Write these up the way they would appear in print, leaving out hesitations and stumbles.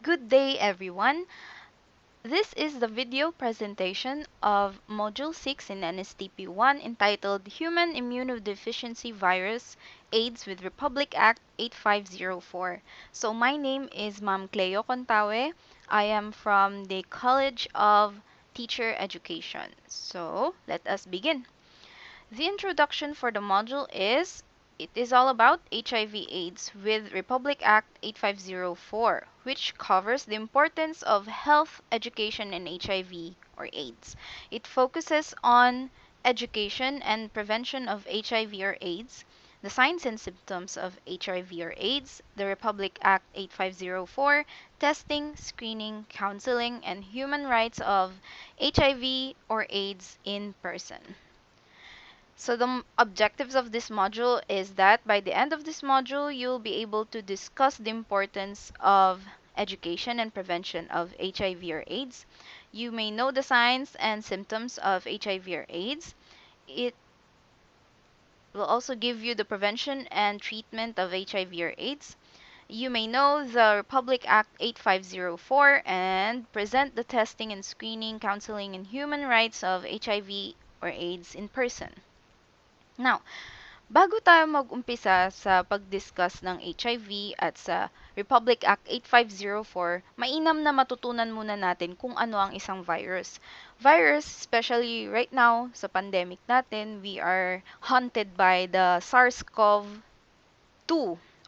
Good day, everyone. This is the video presentation of Module 6 in NSTP 1 entitled Human Immunodeficiency Virus AIDS with Republic Act 8504. So my name is Ma'am Cleo Contawe. I am from the College of Teacher Education. So let us begin. The introduction for the module is it is all about HIV/AIDS with Republic Act 8504, which covers the importance of health education in HIV or AIDS. It focuses on education and prevention of HIV or AIDS, the signs and symptoms of HIV or AIDS, the Republic Act 8504, testing, screening, counseling, and human rights of HIV or AIDS in person. So the objectives of this module is that by the end of this module, you'll be able to discuss the importance of education and prevention of HIV or AIDS. You may know the signs and symptoms of HIV or AIDS. It will also give you the prevention and treatment of HIV or AIDS. You may know the Republic Act 8504 and present the testing and screening, counseling, and human rights of HIV or AIDS in person. Now, bago tayo mag-umpisa sa pag-discuss ng HIV at sa Republic Act 8504, mainam na matutunan muna natin kung ano ang isang virus. Virus, especially right now sa pandemic natin, we are haunted by the SARS-CoV-2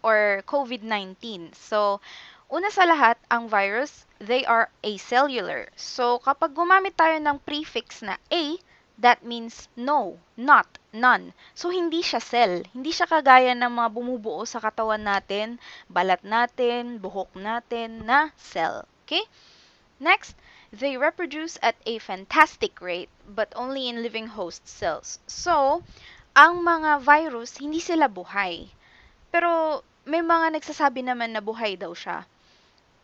or COVID-19. So, una sa lahat, ang virus, they are acellular. So, kapag gumamit tayo ng prefix na A, that means no, not, none. So, hindi siya cell. Hindi siya kagaya ng mga bumubuo sa katawan natin, balat natin, buhok natin na cell. Okay? Next, they reproduce at a fantastic rate, but only in living host cells. So, ang mga virus, hindi sila buhay. Pero, may mga nagsasabi naman na buhay daw siya.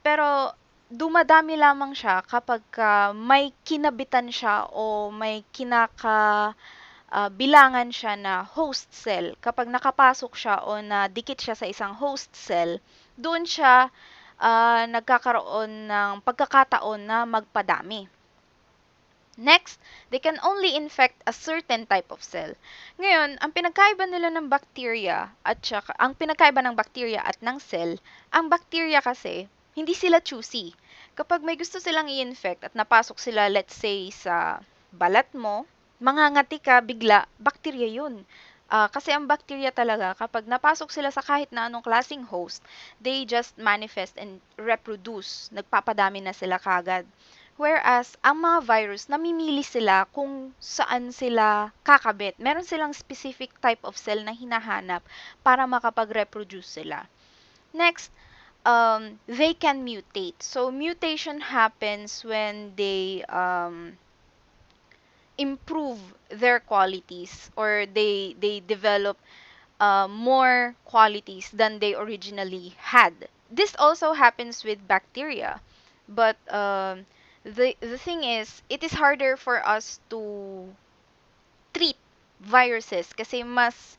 Pero, dumadami lamang siya kapag may kinabitan siya o may bilangan siya na host cell. Kapag nakapasok siya o nadikit siya sa isang host cell, doon siya nagkakaroon ng pagkakataon na magpadami. Next, they can only infect a certain type of cell. Ngayon, ang pinagkaiba nila ng bacteria at saka, ang pinagkaiba ng bacteria at ng cell, ang bacteria kasi, hindi sila choosy. Kapag may gusto silang i-infect at napasok sila, let's say, sa balat mo, mangangati ka bigla, bacteria yun. Kasi ang bacteria talaga, kapag napasok sila sa kahit na anong klaseng host, they just manifest and reproduce. Nagpapadami na sila kagad. Whereas, ang mga virus, namimili sila kung saan sila kakabit. Meron silang specific type of cell na hinahanap para makapag-reproduce sila. Next, they can mutate. So, mutation happens when they improve their qualities or they develop more qualities than they originally had. This also happens with bacteria. But the thing is, it is harder for us to treat viruses kasi mas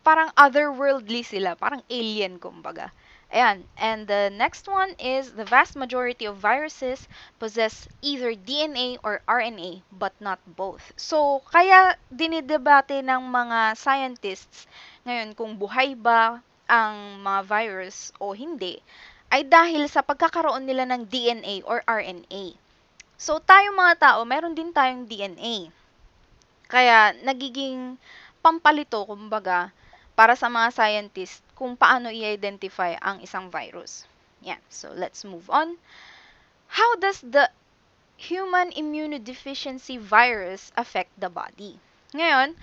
parang otherworldly sila, parang alien kumbaga. Ayan. And the next one is the vast majority of viruses possess either DNA or RNA but not both. So, kaya dinidebate ng mga scientists ngayon kung buhay ba ang mga virus o hindi ay dahil sa pagkakaroon nila ng DNA or RNA. So, tayong mga tao, meron din tayong DNA. Kaya, nagiging pampalito, kumbaga, para sa mga scientist kung paano i-identify ang isang virus. Yan. So, let's move on. How does the human immunodeficiency virus affect the body? Ngayon,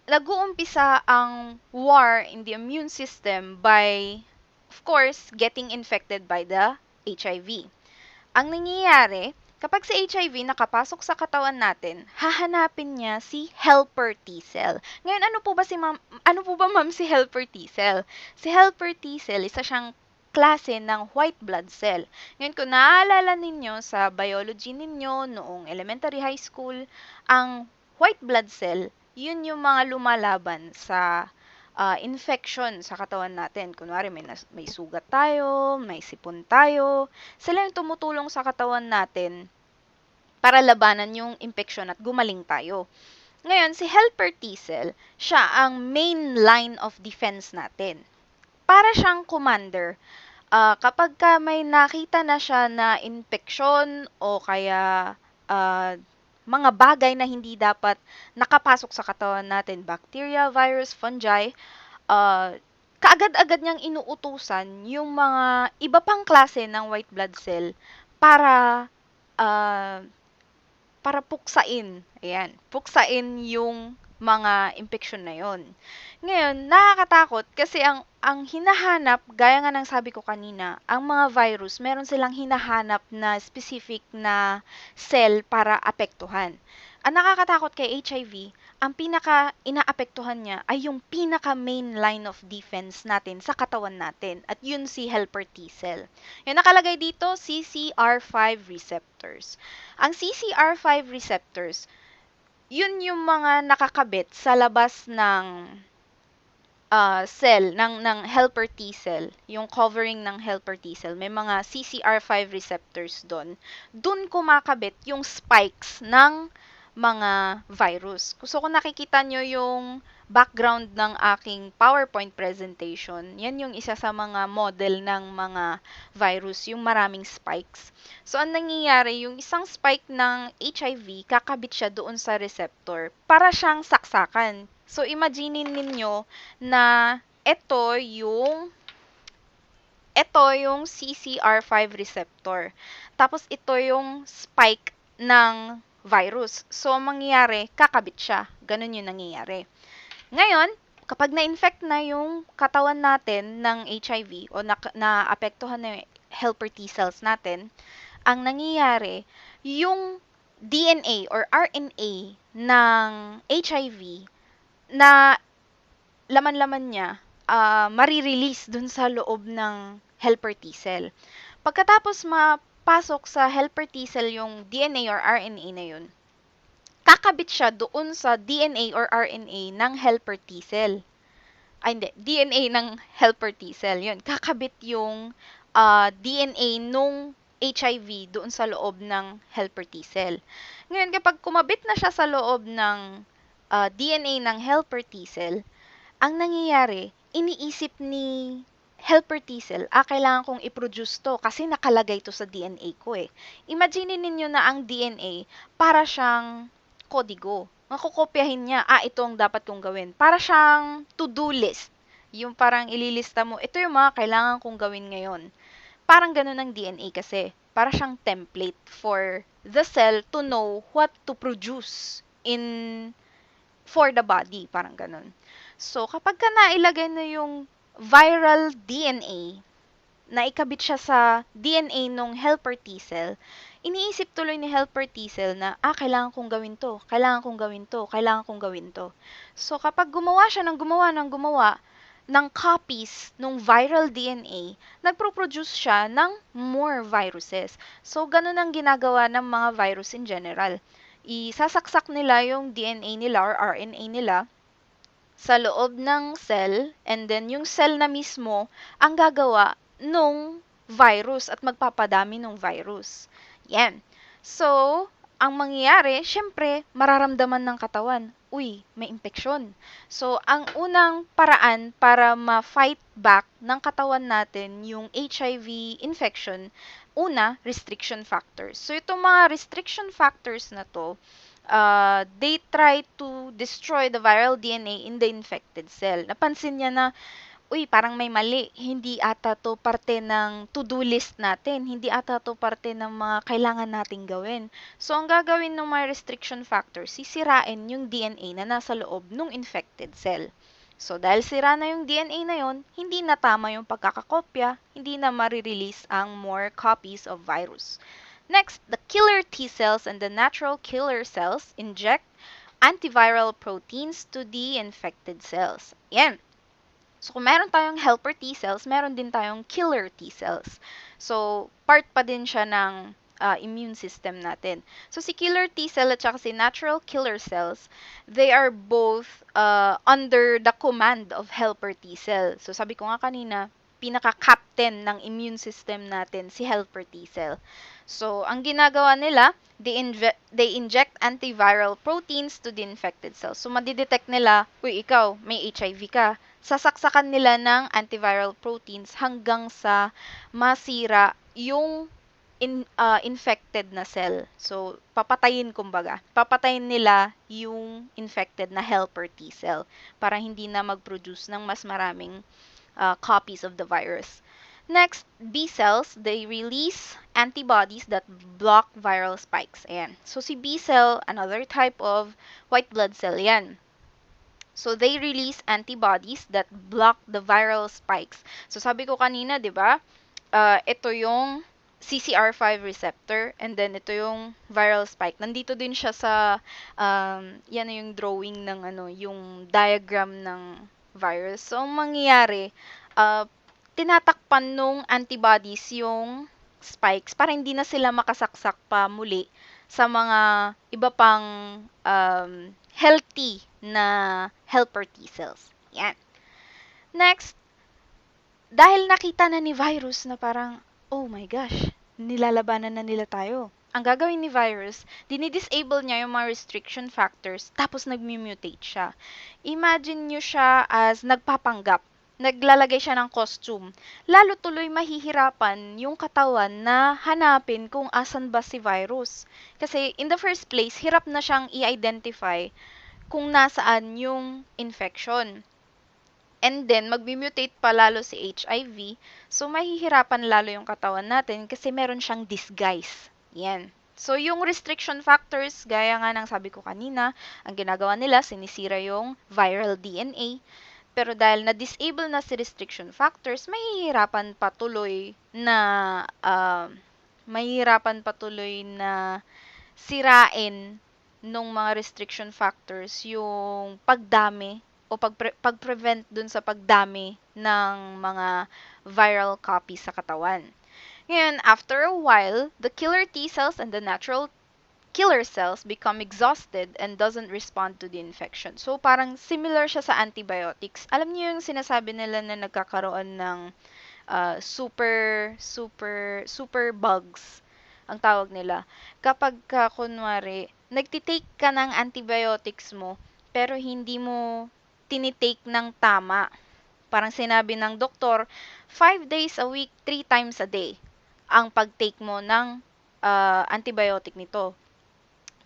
nag-uumpisa ang war in the immune system by, of course, getting infected by the HIV. Ang nangyayari, kapag si HIV nakapasok sa katawan natin, hahanapin niya si helper T cell. Ngayon, ano po ba ma'am si helper T cell? Si helper T cell, isa siyang klase ng white blood cell. Ngayon, kung naaalala ninyo sa biology ninyo noong elementary high school, ang white blood cell, yun yung mga lumalaban sa infection sa katawan natin. Kunwari, may sugat tayo, may sipon tayo. Sila yung tumutulong sa katawan natin para labanan yung infection at gumaling tayo. Ngayon, si helper T cell, siya ang main line of defense natin. Para siyang commander. Kapag may nakita na siya na infeksyon o kaya mga bagay na hindi dapat nakapasok sa katawan natin, bacteria, virus, fungi, uh, kaagad-agad niyang inuutusan yung mga iba pang klase ng white blood cell para uh, puksain. Ayan, puksain yung mga infection na yon. Ngayon, nakakatakot kasi ang hinahanap, gaya nga ng sabi ko kanina, ang mga virus, meron silang hinahanap na specific na cell para apektuhan. Ang nakakatakot kay HIV, ang pinaka inaapektuhan niya ay yung pinaka main line of defense natin sa katawan natin, at yun si helper T cell. Yung nakalagay dito, CCR5 receptors. Ang CCR5 receptors, yun yung mga nakakabit sa labas ng cell, ng helper T cell, yung covering ng helper T cell, may mga CCR5 receptors doon. Doon kumakabit yung spikes ng mga virus. So, kung nakikita nyo yung background ng aking PowerPoint presentation, yan yung isa sa mga model ng mga virus, yung maraming spikes. So, ang nangyayari, yung isang spike ng HIV, kakabit siya doon sa receptor para siyang saksakan. So, imaginin ninyo na ito yung CCR5 receptor. Tapos, ito yung spike ng virus. So, ang mangyayari, kakabit siya. Ganun yung nangyayari. Ngayon, kapag na-infect na yung katawan natin ng HIV o na-apektuhan na yung helper T cells natin, ang nangyayari, yung DNA or RNA ng HIV na laman-laman niya, marirelease dun sa loob ng helper T cell. Pagkatapos mapasok sa helper T cell yung DNA or RNA na yun, kakabit siya doon sa DNA or RNA ng helper T cell. Ay, hindi. DNA ng helper T cell. Yun. Kakabit yung DNA nung HIV doon sa loob ng helper T cell. Ngayon, kapag kumabit na siya sa loob ng DNA ng helper T cell, ang nangyayari, iniisip ni helper T cell, kailangan kong i-produce to kasi nakalagay to sa DNA ko eh. Imagine ninyo na ang DNA para siyang kodigo. Makukopyahin niya, ito ang dapat kong gawin. Para siyang to-do list. Yung parang ililista mo, ito yung mga kailangan kong gawin ngayon. Parang ganun ang DNA kasi. Para siyang template for the cell to know what to produce for the body. Parang ganun. So, kapag ka nailagay na yung viral DNA, naikabit siya sa DNA nung helper T cell, iniisip tuloy ni helper T cell na, kailangan kong gawin to, kailangan kong gawin to, kailangan kong gawin to. So, kapag gumawa siya ng gumawa ng copies nung viral DNA, nagpo-produce siya ng more viruses. So, ganun ang ginagawa ng mga virus in general. Isasaksak nila yung DNA nila or RNA nila sa loob ng cell, and then yung cell na mismo ang gagawa nung virus at magpapadami ng virus. Yan. So, ang mangyayari, syempre, mararamdaman ng katawan, uy, may infeksyon. So, ang unang paraan para ma-fight back ng katawan natin yung HIV infection, una, restriction factors. So, itong mga restriction factors na to, they try to destroy the viral DNA in the infected cell. Napansin niya na, uy, parang may mali. Hindi ata to parte ng to-do list natin. Hindi ata to parte ng mga kailangan nating gawin. So, ang gagawin ng mga restriction factors, sisirain yung DNA na nasa loob ng infected cell. So, dahil sira na yung DNA na yon, hindi na tama yung pagkakakopya, hindi na marirelease ang more copies of virus. Next, the killer T cells and the natural killer cells inject antiviral proteins to the infected cells. Yan. So, kung meron tayong helper T cells, meron din tayong killer T cells. So, part pa din siya ng immune system natin. So si killer T cell at saka si natural killer cells, they are both under the command of helper T cell. So sabi ko nga kanina, pinaka-captain ng immune system natin si helper T cell. So ang ginagawa nila, they inject antiviral proteins to the infected cells. So madidetect nila, uy, ikaw, may HIV ka. Sasaksakan nila ng antiviral proteins hanggang sa masira yung infected na cell. So, papatayin kumbaga. Papatayin nila yung infected na helper T cell para hindi na mag-produce ng mas maraming copies of the virus. Next, B cells, they release antibodies that block viral spikes. Ayan. So, si B cell, another type of white blood cell yan. So, they release antibodies that block the viral spikes. So, sabi ko kanina, di ba? Ito yung CCR5 receptor and then ito yung viral spike. Nandito din siya sa yan na yung drawing ng yung diagram ng virus. So ang mangyayari, tinatakpan nung antibodies yung spikes para hindi na sila makasaksak pa muli sa mga iba pang healthy na helper T cells. Yan. Next, dahil nakita na ni virus na parang, oh my gosh, nilalabanan na nila tayo. Ang gagawin ni virus, dinidisable niya yung mga restriction factors, tapos nag-mutate siya. Imagine nyo siya as nagpapanggap. Naglalagay siya ng costume. Lalo tuloy mahihirapan yung katawan na hanapin kung asan ba si virus. Kasi in the first place, hirap na siyang i-identify kung nasaan yung infection. And then, mag-mutate pa lalo si HIV. So, mahihirapan lalo yung katawan natin kasi meron siyang disguise. Yan. So, yung restriction factors, gaya nga ng sabi ko kanina, ang ginagawa nila, sinisira yung viral DNA. Pero dahil na-disable na si restriction factors, mahihirapan patuloy na sirain nung mga restriction factors yung pagdami o pag-prevent dun sa pagdami ng mga viral copies sa katawan. Ngayon, after a while, the killer T cells and the natural killer cells become exhausted and doesn't respond to the infection. So, parang similar siya sa antibiotics. Alam niyo yung sinasabi nila na nagkakaroon ng super bugs ang tawag nila. Kapag kunwari, nagtitake ka ng antibiotics mo, pero hindi mo tinitake ng tama. Parang sinabi ng doktor, 5 days a week, 3 times a day ang pag-take mo ng antibiotic nito.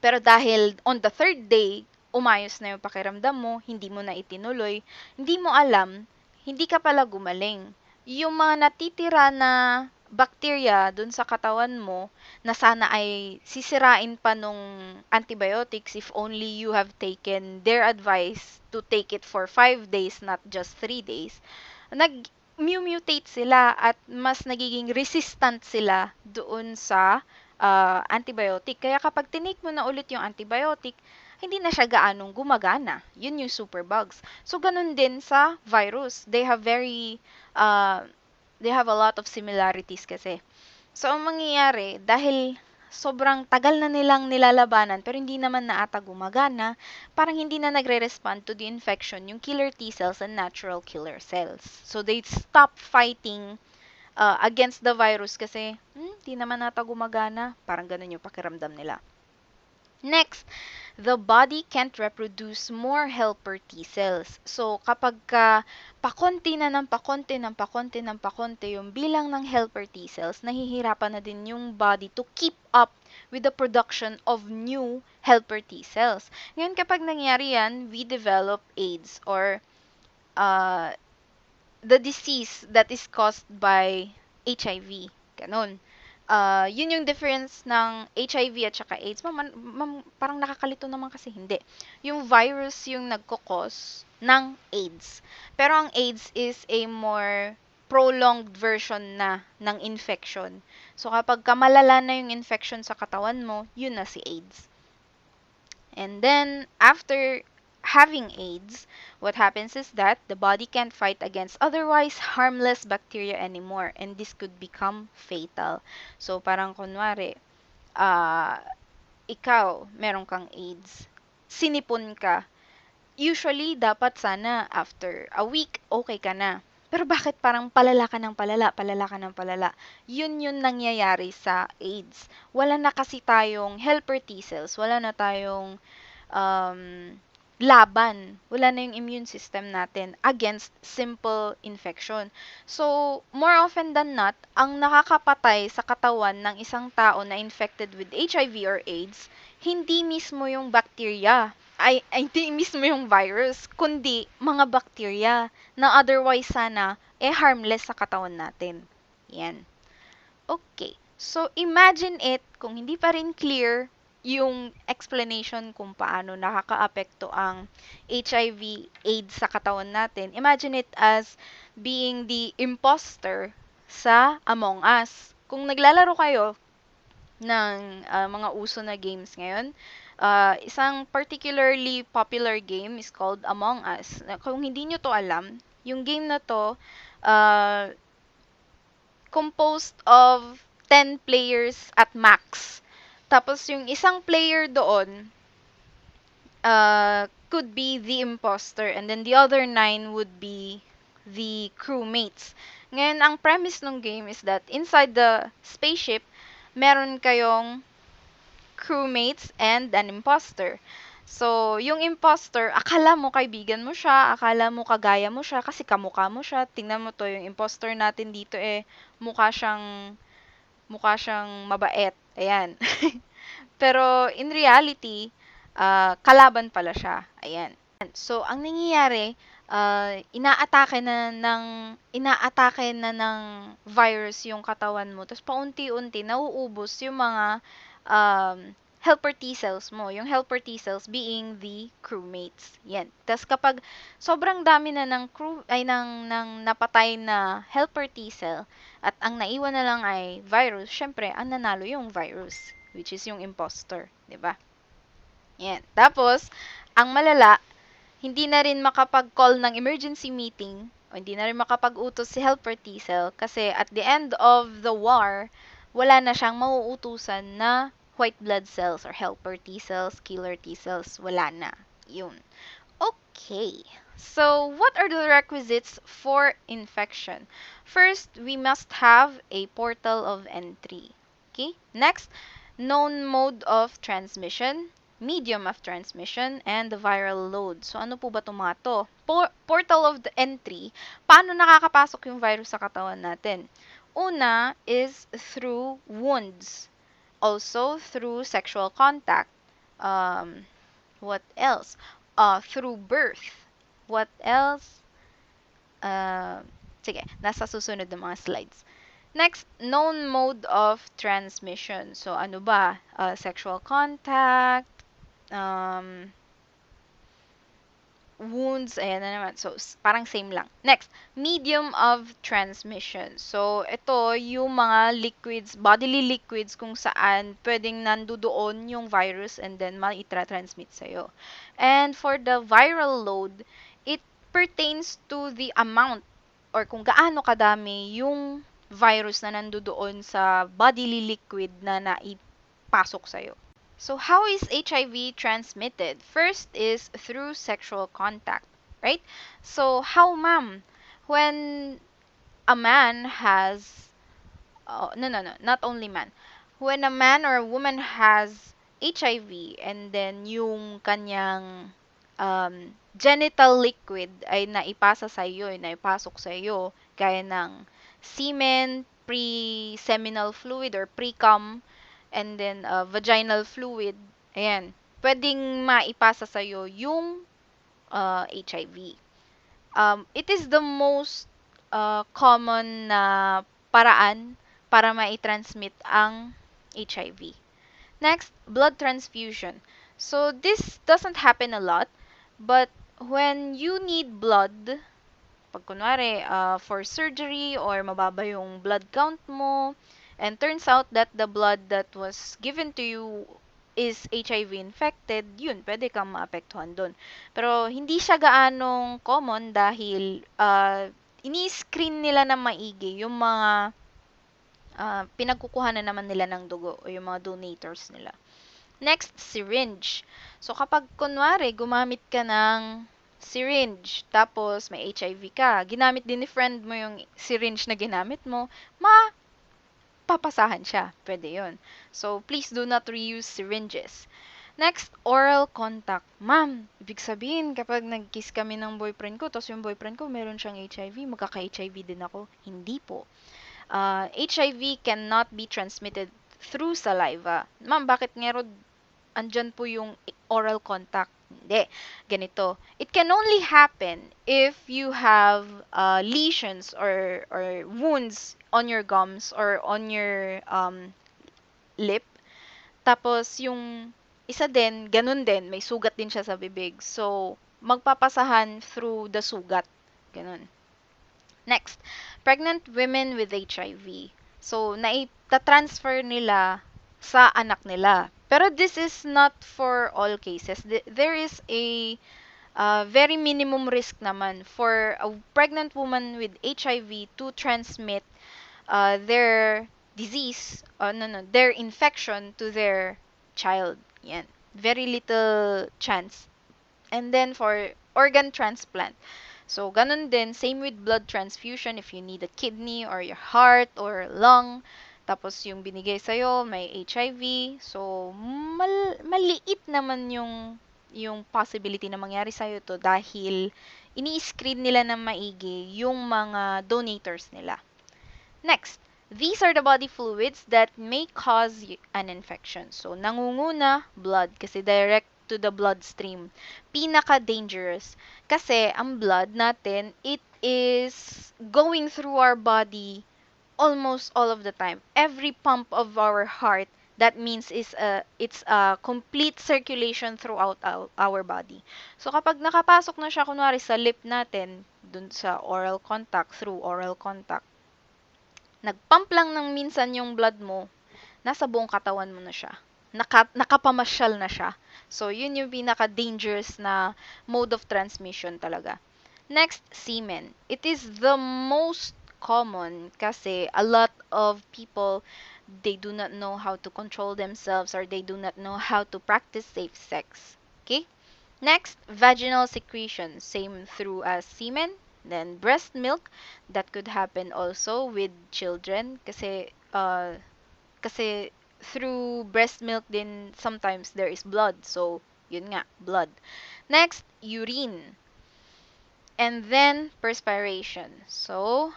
Pero dahil on the third day, umayos na yung pakiramdam mo, hindi mo na itinuloy, hindi mo alam, hindi ka pala gumaling. Yung mga natitira na bacteria dun sa katawan mo na sana ay sisirain pa nung antibiotics if only you have taken their advice to take it for 5 days, not just 3 days, nag-mutate sila at mas nagiging resistant sila doon sa antibiotic. Kaya kapag tinake mo na ulit yung antibiotic, hindi na siya gaanong gumagana. Yun yung superbugs. So, ganun din sa virus. They have a lot of similarities kasi. So, ang mangyayari, dahil sobrang tagal na nilang nilalabanan pero hindi naman na ata gumagana, parang hindi na nagre-respond to the infection yung killer T cells and natural killer cells. So, they stop fighting against the virus kasi di naman nata gumagana. Parang ganun yung pakiramdam nila. Next, the body can't reproduce more helper T cells. So, kapag pakonti na ng pakonti yung bilang ng helper T cells, nahihirapan na din yung body to keep up with the production of new helper T cells. Ngayon, kapag nangyari yan, we develop AIDS or the disease that is caused by HIV. Ganon. Yun yung difference ng HIV at saka AIDS. Parang nakakalito naman kasi hindi. Yung virus yung nagkukos ng AIDS. Pero ang AIDS is a more prolonged version na ng infection. So kapag kamalala na yung infection sa katawan mo, yun na si AIDS. And then, after having AIDS, what happens is that the body can't fight against otherwise harmless bacteria anymore, and this could become fatal. So, parang kunwari, ah, ikaw, meron kang AIDS, sinipon ka, usually dapat sana after a week, okay ka na. Pero bakit parang palala ka ng palala, palala ka ng palala? Yun nangyayari sa AIDS. Wala na kasi tayong helper T cells, wala na tayong um, laban. Wala na yung immune system natin against simple infection. So, more often than not, ang nakakapatay sa katawan ng isang tao na infected with HIV or AIDS, hindi mismo yung bacteria, hindi mismo yung virus, kundi mga bacteria na otherwise sana harmless sa katawan natin. Yan. Okay. So, imagine it, kung hindi pa rin clear yung explanation kung paano nakakaapekto ang HIV, AIDS sa katawan natin, imagine it as being the imposter sa Among Us. Kung naglalaro kayo ng mga uso na games ngayon, isang particularly popular game is called Among Us. Kung hindi nyo to alam, yung game na to, uh, composed of 10 players at max. Tapos yung isang player doon could be the imposter and then the other 9 would be the crewmates. Ngayon, ang premise ng game is that inside the spaceship, meron kayong crewmates and an imposter. So, yung imposter, akala mo kaibigan mo siya, akala mo kagaya mo siya, kasi kamukha mo siya. Tingnan mo to, yung imposter natin dito mukha siyang mabait. Ayan. Pero in reality, kalaban pala siya. Ayan. So, ang nangyayari, inaatake na ng virus yung katawan mo. Tapos paunti-unti nauubos yung mga helper T cells mo. Yung helper T cells being the crewmates. Yan. Tapos kapag sobrang dami na ng napatay na helper T cell at ang naiwan na lang ay virus, syempre, ang nanalo yung virus, which is yung imposter, 'di ba? Yan. Tapos, ang malala, hindi na rin makapag-call ng emergency meeting o hindi na rin makapag-utos si helper T cell kasi at the end of the war, wala na siyang mauutusan na white blood cells or helper T cells, killer T cells, wala na. Yun. Okay. So, what are the requisites for infection? First, we must have a portal of entry. Okay? Next, known mode of transmission, medium of transmission, and the viral load. So, ano po ba itong mga to? Portal of the entry, paano nakakapasok yung virus sa katawan natin? Una is through wounds. Also, through sexual contact. What else? Through birth. What else? Sige, nasa susunod na mga slides. Next, known mode of transmission. So, ano ba? Sexual contact, wounds, ayan na naman. So, parang same lang. Next, medium of transmission. So, ito yung mga liquids, bodily liquids kung saan pwedeng nandoon yung virus and then maitra-transmit sa'yo. And for the viral load, it pertains to the amount or kung gaano kadami yung virus na nandoon sa bodily liquid na naipasok sa'yo. So, how is HIV transmitted? First is through sexual contact, right? So, how, ma'am? When a man has, no, not only man. When a man or a woman has HIV and then yung kanyang genital liquid ay naipasa sa iyo, ay naipasok sa iyo, gaya ng semen, pre-seminal fluid or pre-cum, and then vaginal fluid, ayan, pwedeng maipasa sa'yo yung HIV. It is the most common na paraan para mai-transmit ang HIV. Next, blood transfusion. So, this doesn't happen a lot, but when you need blood, pag kunwari, for surgery or mababa yung blood count mo, and turns out that the blood that was given to you is HIV infected, yun, pwede kang maapektuhan doon. Pero hindi siya gaanong common dahil ini-screen nila na maigi yung mga pinagkukuha na naman nila ng dugo o yung mga donators nila. Next, syringe. So, kapag kunwari, gumamit ka ng syringe, tapos may HIV ka, ginamit din ni friend mo yung syringe na ginamit mo, mapapasahan siya. Pwede yun. So, please do not reuse syringes. Next, oral contact. Ma'am, ibig sabihin, kapag nag-kiss kami ng boyfriend ko, tapos yung boyfriend ko meron siyang HIV, magkaka-HIV din ako. Hindi po. HIV cannot be transmitted through saliva. Ma'am, bakit ngero andyan po yung oral contact? Hindi. Ganito. It can only happen if you have lesions or wounds on your gums or on your lip. Tapos, yung isa din, ganun din, may sugat din siya sa bibig. So, magpapasahan through the sugat. Ganun. Next, pregnant women with HIV. So, naita-transfer nila sa anak nila. Pero this is not for all cases. There is a very minimum risk naman for a pregnant woman with HIV to transmit their disease, their infection to their child. Yan. Very little chance. And then for organ transplant. So, ganun din, same with blood transfusion if you need a kidney or your heart or lung. Tapos yung binigay sa'yo, may HIV. So, maliit naman yung possibility na mangyari sa'yo to dahil ini-screen nila ng maigi yung mga donators nila. Next, these are the body fluids that may cause an infection. So, nangunguna, blood, kasi direct to the bloodstream. Pinaka-dangerous. Kasi, ang blood natin, it is going through our body almost all of the time. Every pump of our heart, that means it's a complete circulation throughout our body. So, kapag nakapasok na siya, kunwari sa lip natin, dun sa oral contact, through oral contact, nagpump lang ng minsan yung blood mo, nasa buong katawan mo na siya. Nakapamasyal na siya. So, yun yung pinaka-dangerous na mode of transmission talaga. Next, semen. It is the most common kasi a lot of people, they do not know how to control themselves or they do not know how to practice safe sex. Okay? Next, vaginal secretion. Same through as semen. Then, breast milk. That could happen also with children kasi through breast milk din sometimes there is blood. So, yun nga, blood. Next, urine. And then, perspiration. So,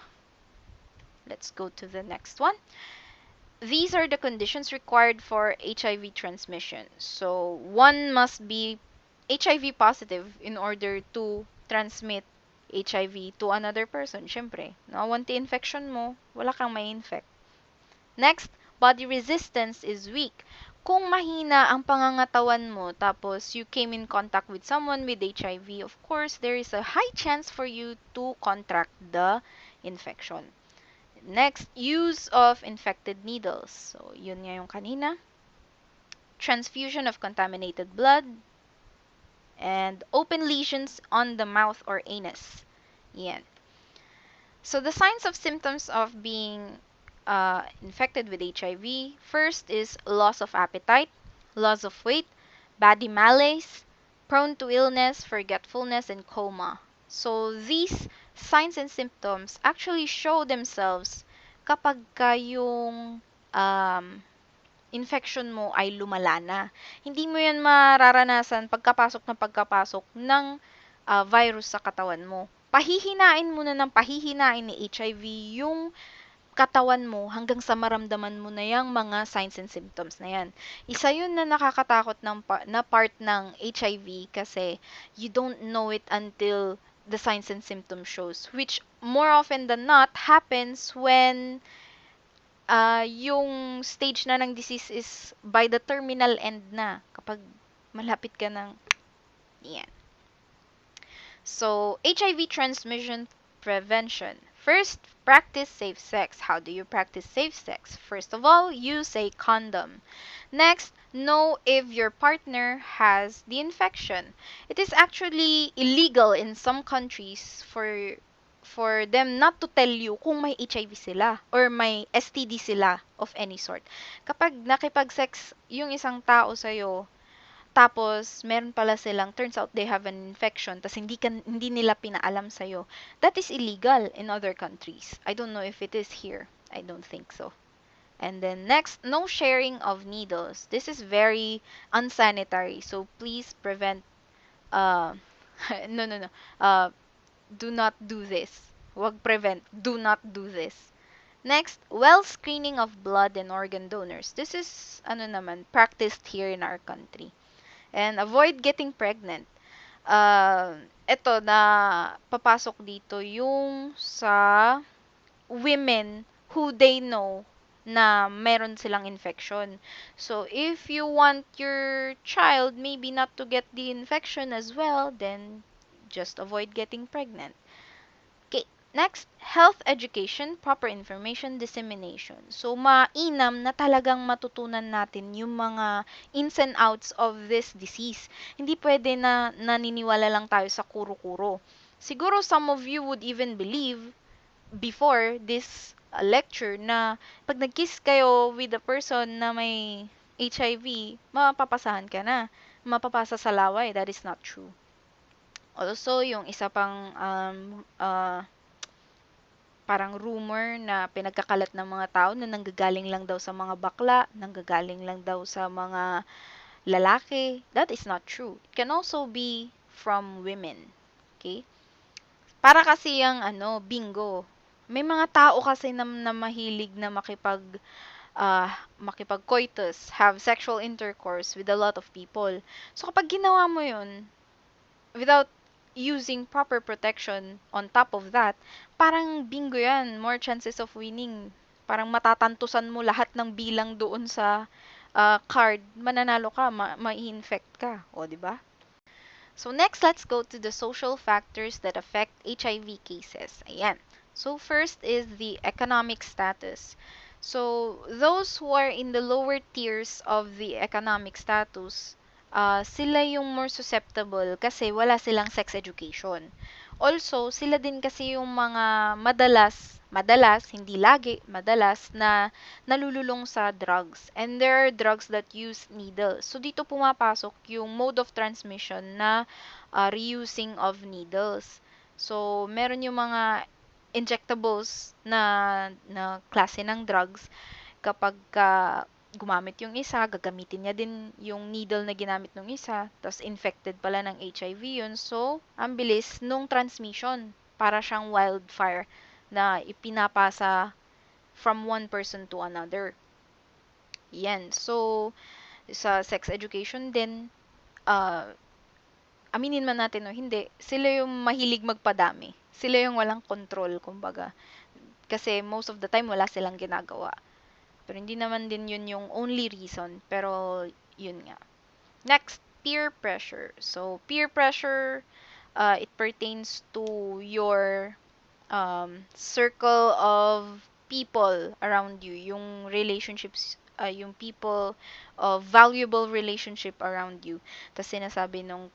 let's go to the next one. These are the conditions required for HIV transmission. So, one must be HIV positive in order to transmit HIV to another person. Siyempre, nawanti infection mo, wala kang may infect. Next, body resistance is weak. Kung mahina ang pangangatawan mo, tapos you came in contact with someone with HIV, of course, there is a high chance for you to contract the infection. Next, use of infected needles. So, yun nga yung kanina. Transfusion of contaminated blood. And open lesions on the mouth or anus. Yan. So, the signs of symptoms of being infected with HIV, first is loss of appetite, loss of weight, body malaise, prone to illness, forgetfulness, and coma. So, these signs and symptoms actually show themselves kapag ka yung infection mo ay lumala na. Hindi mo yan mararanasan pagkapasok ng virus sa katawan mo. Pahihinain muna ng pahihinain ni HIV yung katawan mo hanggang sa maramdaman mo na yung mga signs and symptoms na yan. Isa yun na nakakatakot na part ng HIV kasi you don't know it until the signs and symptoms shows, which more often than not happens when yung stage na ng disease is by the terminal end na. Kapag malapit ka ng yan. So, HIV transmission prevention. First, practice safe sex. How do you practice safe sex? First of all, use a condom. Next, know if your partner has the infection. It is actually illegal in some countries for them not to tell you kung may HIV sila or may STD sila of any sort. Kapag nakipag-sex yung isang tao sa'yo, tapos meron pala silang, turns out they have an infection, tapos hindi nila pinaalam sa'yo, that is illegal in other countries. I don't know if it is here. I don't think so. And then next, no sharing of needles. This is very unsanitary. So please prevent, uh, no, no, no. Do not do this. Wag prevent. Do not do this. Next, well screening of blood and organ donors. This is, ano naman, practiced here in our country. And avoid getting pregnant. Ito na papasok dito yung sa women who they know na meron silang infection. So, if you want your child maybe not to get the infection as well, then just avoid getting pregnant. Okay, next, health education, proper information, dissemination. So, mainam na talagang matutunan natin yung mga ins and outs of this disease. Hindi pwede na naniniwala lang tayo sa kuro-kuro. Siguro some of you would even believe before this lecture na pag nag-kiss kayo with a person na may HIV, mapapasahan ka na. Mapapasa sa laway. That is not true. Also, yung isa pang parang rumor na pinagkakalat ng mga tao na nanggagaling lang daw sa mga bakla, nanggagaling lang daw sa mga lalaki. That is not true. It can also be from women. Okay? Para kasi yung bingo. May mga tao kasi na mahilig na makipag-coitus, have sexual intercourse with a lot of people. So kapag ginawa mo yun, without using proper protection on top of that, parang bingo yan. More chances of winning. Parang matatantusan mo lahat ng bilang doon sa card. Mananalo ka, ma-infect ka. O, di ba? So next, let's go to the social factors that affect HIV cases. Ayan. So first is the economic status. So those who are in the lower tiers of the economic status, sila yung more susceptible kasi wala silang sex education. Also, sila din kasi yung mga madalas, hindi lagi, madalas na nalululong sa drugs. And there are drugs that use needles. So, dito pumapasok yung mode of transmission na reusing of needles. So, meron yung mga injectables na klase ng drugs kapag gumamit yung isa, gagamitin niya din yung needle na ginamit ng isa, tapos infected pala ng HIV yun. So, ang bilis nung transmission. Para siyang wildfire na ipinapasa from one person to another. Yan. So, sa sex education din, aminin man natin o hindi, sila yung mahilig magpadami. Sila yung walang control, kumbaga. Kasi most of the time, wala silang ginagawa. Pero hindi naman din yun yung only reason. Pero, yun nga. Next, peer pressure. So, peer pressure, it pertains to your circle of people around you. Yung relationships, yung people of valuable relationship around you. Tapos sinasabi nung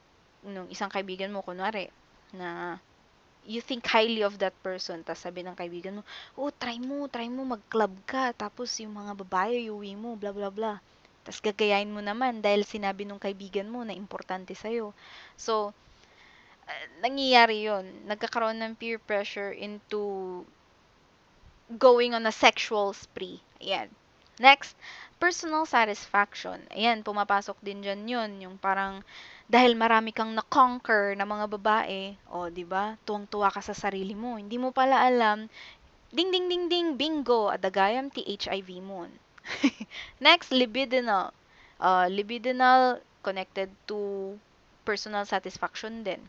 isang kaibigan mo, kunwari, na you think highly of that person. Tapos sabi ng kaibigan mo, oh, try mo, mag-club ka. Tapos yung mga babae, iuwi mo, bla bla bla. Tapos gagayain mo naman dahil sinabi nung kaibigan mo na importante sa'yo. So, nangyayari yun. Nagkakaroon ng peer pressure into going on a sexual spree. Ayan. Next, personal satisfaction. Ayan, pumapasok din dyan yun. Yung parang, dahil marami kang na-conquer na mga babae, o, di ba? Tuwang-tuwa ka sa sarili mo. Hindi mo pala alam, ding ding ding ding, bingo, adagayam ti HIV mo. Next, libidinal. Libidinal connected to personal satisfaction din.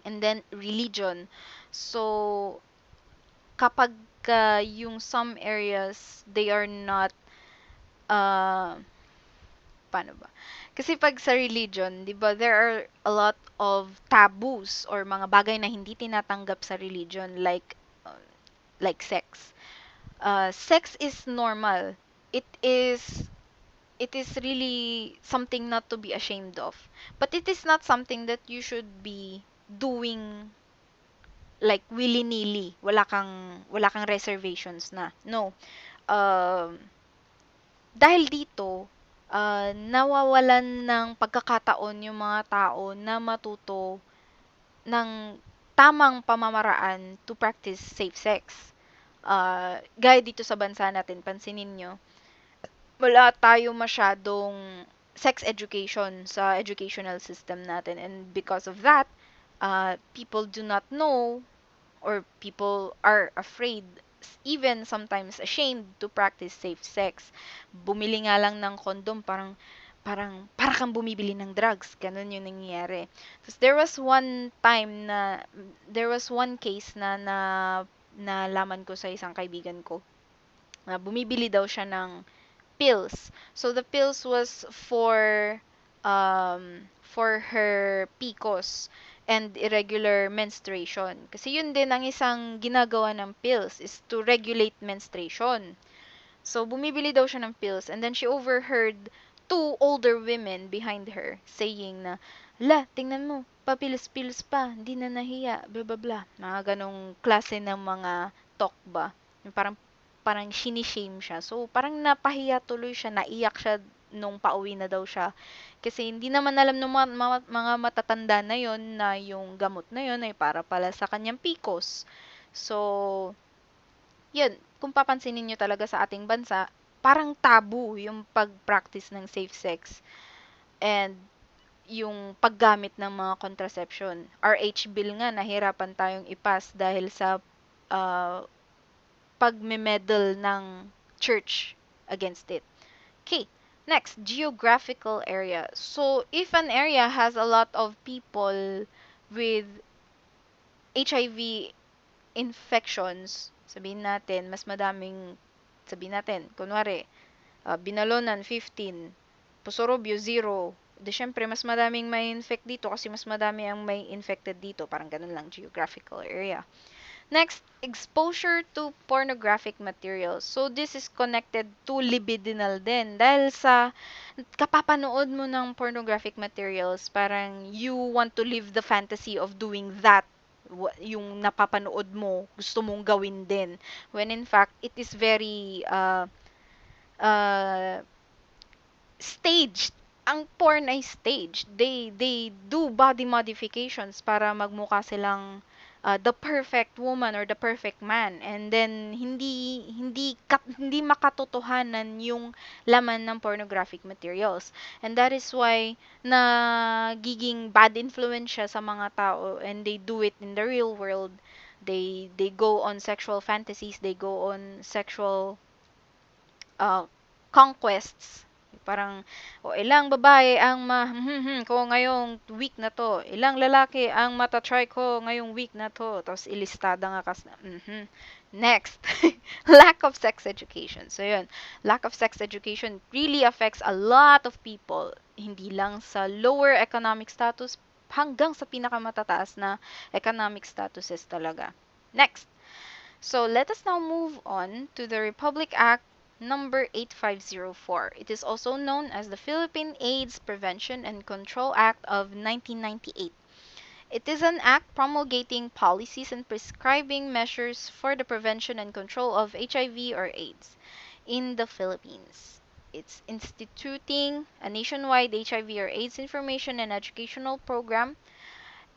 And then, religion. So, kapag yung some areas, they are not, paano ba? Kasi pag sa religion, di ba, there are a lot of taboos or mga bagay na hindi tinatanggap sa religion like sex. Sex is normal. It is really something not to be ashamed of. But it is not something that you should be doing like willy-nilly. Wala kang reservations na. No. Um, dahil dito, nawawalan ng pagkakataon yung mga tao na matuto ng tamang pamamaraan to practice safe sex. Gaya dito sa bansa natin, pansinin nyo, wala tayo masyadong sex education sa educational system natin. And because of that, people do not know, or people are afraid, even sometimes ashamed to practice safe sex. Bumili nga lang ng condom, para kang bumibili ng drugs. Ganun yung nangyayari. Tapos there was one case na nalaman ko sa isang kaibigan ko na bumibili daw siya ng pills. So the pills was for her PCOS and irregular menstruation. Kasi yun din ang isang ginagawa ng pills, is to regulate menstruation. So bumibili daw siya ng pills, and then she overheard two older women behind her saying na, "La, tingnan mo, papilis-pilis pa, hindi na nahiya, blah blah blah." Mga ganong klase ng mga talk ba. Yung parang shini-shame siya. So parang napahiya tuloy siya, naiyak siya nung pauwi na daw siya. Kasi hindi naman alam ng mga matatanda na yon na yung gamot na yon ay para pala sa kanyang PCOS. So, yun, kung papansinin nyo talaga sa ating bansa, parang tabu yung pag-practice ng safe sex and yung paggamit ng mga contraception. RH bill nga, nahirapan tayong ipas dahil sa uh, pagme-meddle ng church against it. Okay, next, geographical area. So, if an area has a lot of people with HIV infections, sabihin natin, kunwari, Binalonan 15, Pusorobio 0, de syempre mas madaming may infect dito kasi mas madami ang may infected dito. Parang ganun lang, geographical area. Next, exposure to pornographic materials. So, this is connected to libidinal din. Dahil sa kapapanood mo ng pornographic materials, parang you want to live the fantasy of doing that. Yung napapanood mo, gusto mong gawin din. When in fact, it is very uh, staged. Ang porn ay staged. They do body modifications para magmukha silang the perfect woman or the perfect man, and then hindi makatotohanan yung laman ng pornographic materials, and that is why nagiging bad influence siya sa mga tao, and they do it in the real world. They go on sexual fantasies, they go on sexual uh, conquests. Parang, ilang babae ang ko ngayong week na to. Ilang lalaki ang matatry ko ngayong week na to. Tapos ilistada nga Next, lack of sex education. So yun, lack of sex education really affects a lot of people. Hindi lang sa lower economic status, hanggang sa pinakamatataas na economic statuses talaga. Next, so let us now move on to the Republic Act number 8504. It is also known as the Philippine AIDS Prevention and Control Act of 1998. It is an act promulgating policies and prescribing measures for the prevention and control of HIV or AIDS in the Philippines. It's instituting a nationwide HIV or AIDS information and educational program,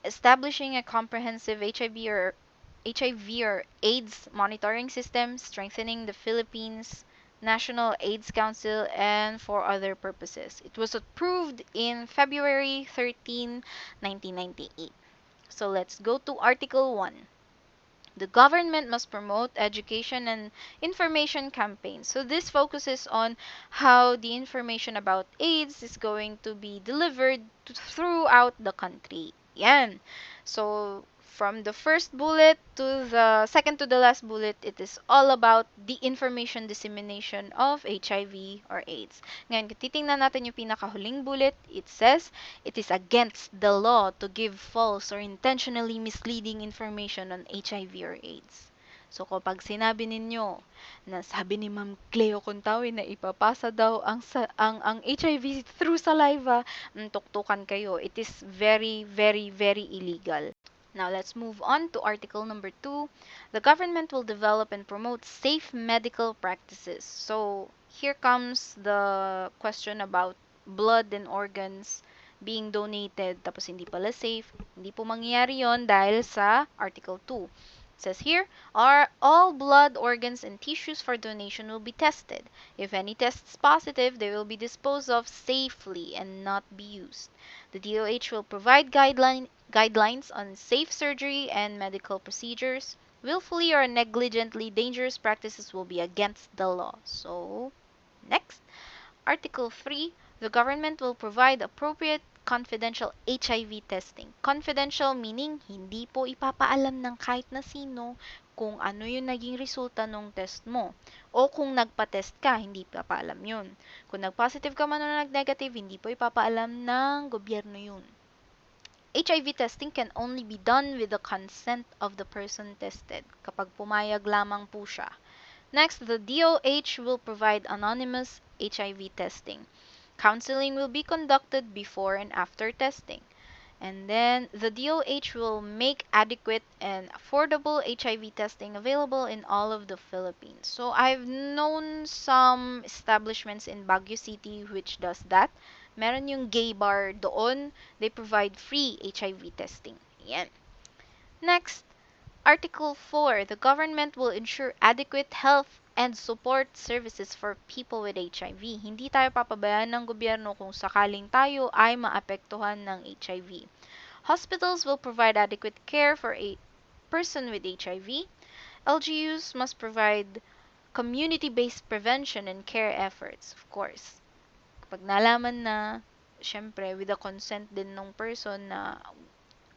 establishing a comprehensive HIV or AIDS monitoring system, strengthening the Philippines National AIDS Council, and for other purposes. It was approved in February 13, 1998. So let's go to Article 1. The government must promote education and information campaigns. So this focuses on how the information about AIDS is going to be delivered throughout the country. Yan. So from the first bullet to the second to the last bullet, it is all about the information dissemination of HIV or AIDS. Ngayon, kung titingnan natin yung pinakahuling bullet, it says, it is against the law to give false or intentionally misleading information on HIV or AIDS. So, kapag sinabi ninyo na sabi ni Ma'am Cleo Contawi na ipapasa daw ang HIV through saliva, tuktukan kayo. It is very, very, very illegal. Now let's move on to article number 2. The government will develop and promote safe medical practices. So here comes the question about blood and organs being donated tapos hindi pala safe. Hindi po mangyayari yon dahil sa article 2. It says here, are all blood, organs, and tissues for donation will be tested. If any tests positive, they will be disposed of safely and not be used. The DOH will provide guidelines on safe surgery and medical procedures. Willfully or negligently dangerous practices will be against the law. So, next. Article 3, the government will provide appropriate confidential HIV testing. Confidential meaning hindi po ipapaalam ng kahit na sino kung ano yung naging resulta ng test mo. O kung nagpa-test ka, hindi ipapaalam yun. Kung nag-positive ka man o nag-negative, hindi po ipapaalam ng gobyerno yun. HIV testing can only be done with the consent of the person tested kapag pumayag lamang po siya. Next, the DOH will provide anonymous HIV testing. Counseling will be conducted before and after testing. And then the DOH will make adequate and affordable HIV testing available in all of the Philippines. So I've known some establishments in Baguio City which does that. Meron yung gay bar doon. They provide free HIV testing. Yan. Next, Article 4, the government will ensure adequate health and support services for people with HIV. Hindi tayo papabayaan ng gobyerno kung sakaling tayo ay maapektuhan ng HIV. Hospitals will provide adequate care for a person with HIV. LGUs must provide community-based prevention and care efforts, of course. Kapag nalaman na, syempre, with the consent din ng person na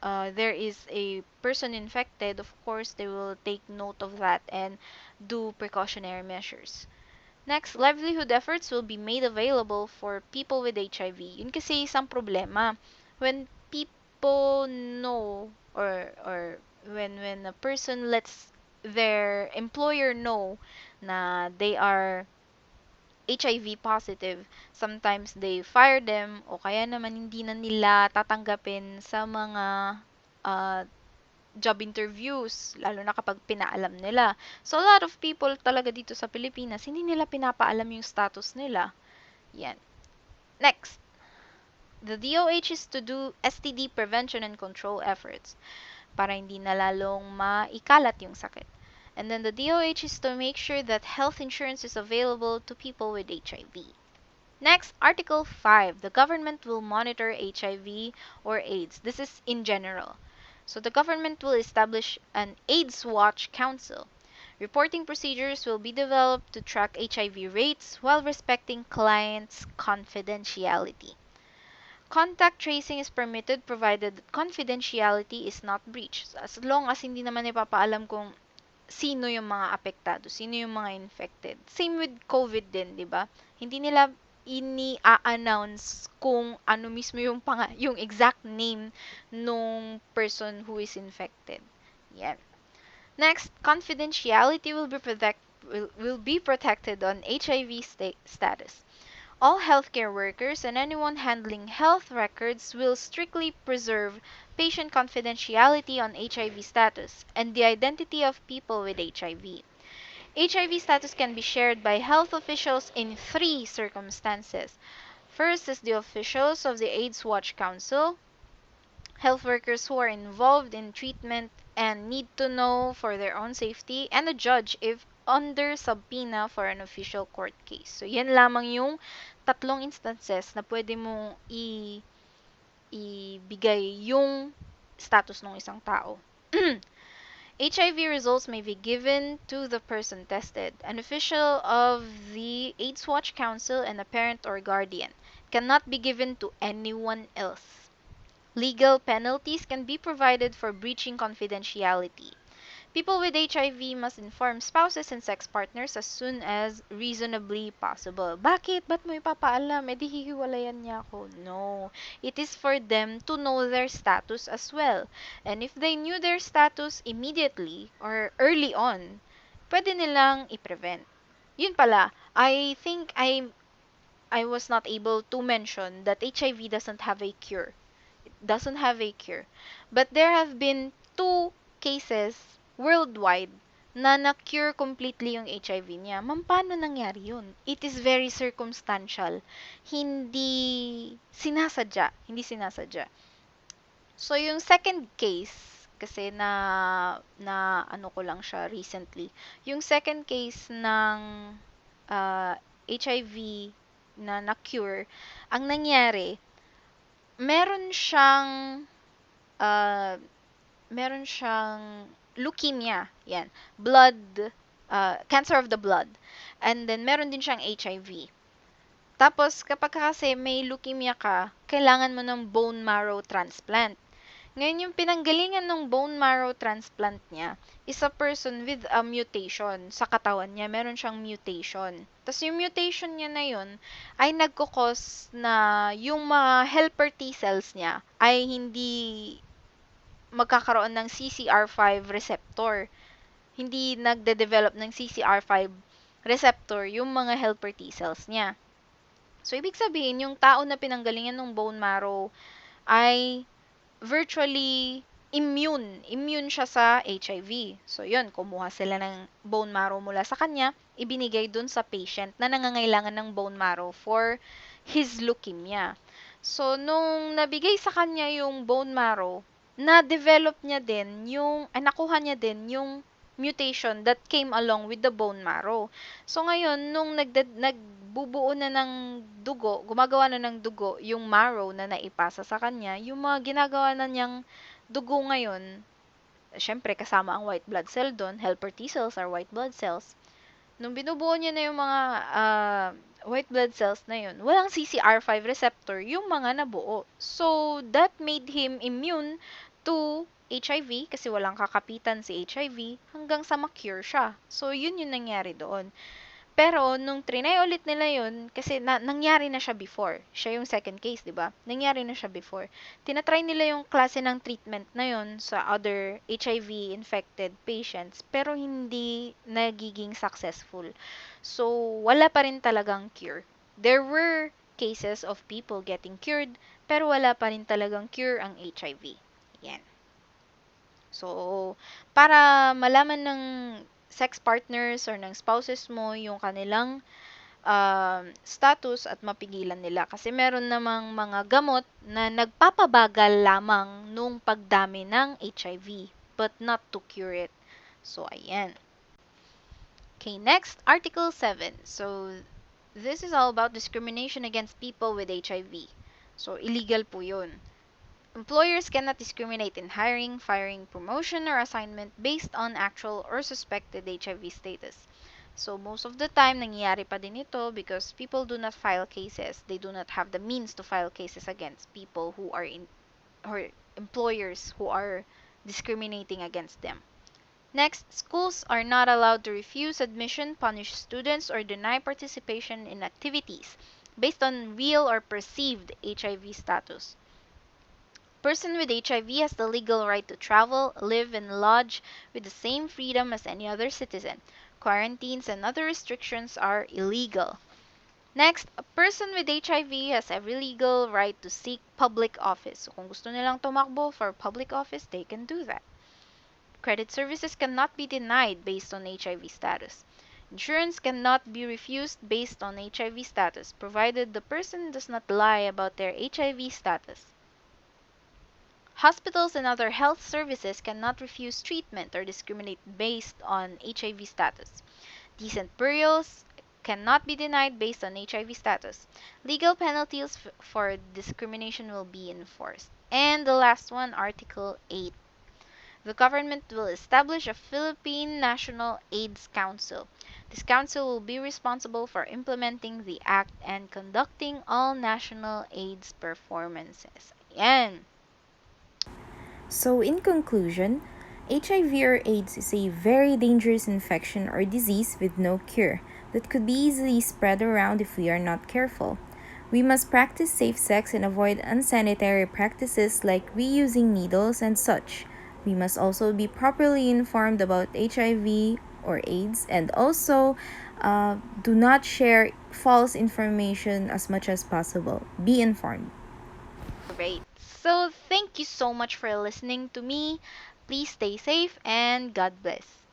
there is a person infected, of course, they will take note of that and do precautionary measures. Next, livelihood efforts will be made available for people with HIV. Yun kasi isang problema. When people know or when a person lets their employer know na they are HIV positive, sometimes they fire them o kaya naman hindi na nila tatanggapin sa mga uh, job interviews, lalo na kapag pinaalam nila. So, a lot of people talaga dito sa Pilipinas, hindi nila pinapaalam yung status nila. Yan. Next. The DOH is to do STD prevention and control efforts para hindi na lalong maikalat yung sakit. And then the DOH is to make sure that health insurance is available to people with HIV. Next, Article 5. The government will monitor HIV or AIDS. This is in general. So the government will establish an AIDS Watch Council. Reporting procedures will be developed to track HIV rates while respecting clients' confidentiality. Contact tracing is permitted provided that confidentiality is not breached. As long as hindi naman ipapaalam kung sino yung mga apektado, sino yung mga infected. Same with COVID din, di ba? Hindi nila ini-announce kung ano mismo yung yung exact name nung person who is infected. Yan. Next, confidentiality will be protected on HIV status. All healthcare workers and anyone handling health records will strictly preserve patient confidentiality on HIV status and the identity of people with HIV. HIV status can be shared by health officials in three circumstances. First is the officials of the AIDS Watch Council, health workers who are involved in treatment and need to know for their own safety, and a judge if under subpoena for an official court case. So, yan lamang yung tatlong instances na pwede mong ibigay yung status ng isang tao. HIV results may be given to the person tested, an official of the AIDS Watch Council, and a parent or guardian. It cannot be given to anyone else. Legal penalties can be provided for breaching confidentiality. People with HIV must inform spouses and sex partners as soon as reasonably possible. Bakit? Ba't mo ipapaalam? Eh di hihiwalayan niya ako. No. It is for them to know their status as well. And if they knew their status immediately or early on, pwede nilang i-prevent. Yun pala, I think I was not able to mention that HIV doesn't have a cure. It doesn't have a cure. But there have been 2 cases worldwide na na-cure completely yung HIV niya. Ma'am, paano nangyari yun? It is very circumstantial. Hindi sinasadya. So, yung second case, kasi na ano ko lang siya recently. Yung second case ng HIV na na-cure, ang nangyari, meron siyang uh, meron siyang leukemia. Yan. Cancer of the blood. And then, meron din siyang HIV. Tapos, kapag kasi may leukemia ka, kailangan mo ng bone marrow transplant. Ngayon, yung pinanggalingan ng bone marrow transplant niya is a person with a mutation sa katawan niya. Meron siyang mutation. Tapos, yung mutation niya na yun ay nagkukos na yung mga helper T cells niya ay hindi magkakaroon ng CCR5 receptor. Hindi nagde-develop ng CCR5 receptor yung mga helper T cells niya. So, ibig sabihin, yung tao na pinanggalingan ng bone marrow ay virtually immune. Immune siya sa HIV. So, yun, kumuha sila ng bone marrow mula sa kanya, ibinigay dun sa patient na nangangailangan ng bone marrow for his leukemia. So, nung nabigay sa kanya yung bone marrow, na-develop niya din nakuha niya din yung mutation that came along with the bone marrow. So, ngayon, nung nagbubuo na ng dugo, gumagawa na ng dugo yung marrow na naipasa sa kanya, yung mga ginagawa na niyang dugo ngayon, syempre kasama ang white blood cell doon, helper T cells are white blood cells. Nung binubuo niya na yung mga white blood cells na yun, walang CCR5 receptor yung mga nabuo. So, that made him immune to HIV kasi walang kakapitan si HIV hanggang sa ma-cure siya. So, yun yung nangyari doon. Pero, nung trinay ulit nila yun, kasi nangyari na siya before. Siya yung second case, di ba? Nangyari na siya before. Tinatry nila yung klase ng treatment na yun sa other HIV-infected patients, pero hindi nagiging successful. So, wala pa rin talagang cure. There were cases of people getting cured, pero wala pa rin talagang cure ang HIV. Yan. So, para malaman ng sex partners or ng spouses mo yung kanilang status at mapigilan nila. Kasi meron namang mga gamot na nagpapabagal lamang nung pagdami ng HIV but not to cure it. So, ayan. Okay, next, Article 7. So, this is all about discrimination against people with HIV. So, illegal po yun. Employers cannot discriminate in hiring, firing, promotion, or assignment based on actual or suspected HIV status. So, most of the time, nangyayari pa din ito because people do not file cases. They do not have the means to file cases against people who are or employers who are discriminating against them. Next, schools are not allowed to refuse admission, punish students, or deny participation in activities based on real or perceived HIV status. Person with HIV has the legal right to travel, live, and lodge with the same freedom as any other citizen. Quarantines and other restrictions are illegal. Next, a person with HIV has every legal right to seek public office. So, kung gusto nilang tumakbo for public office, they can do that. Credit services cannot be denied based on HIV status. Insurance cannot be refused based on HIV status, provided the person does not lie about their HIV status. Hospitals and other health services cannot refuse treatment or discriminate based on HIV status. Decent burials cannot be denied based on HIV status. Legal penalties for discrimination will be enforced. And the last one, Article 8. The government will establish a Philippine National AIDS Council. This council will be responsible for implementing the act and conducting all national AIDS performances. Ayan. So, in conclusion, HIV or AIDS is a very dangerous infection or disease with no cure that could be easily spread around if we are not careful. We must practice safe sex and avoid unsanitary practices like reusing needles and such. We must also be properly informed about HIV or AIDS and also do not share false information as much as possible. Be informed. Great. So, thank you so much for listening to me. Please stay safe and God bless.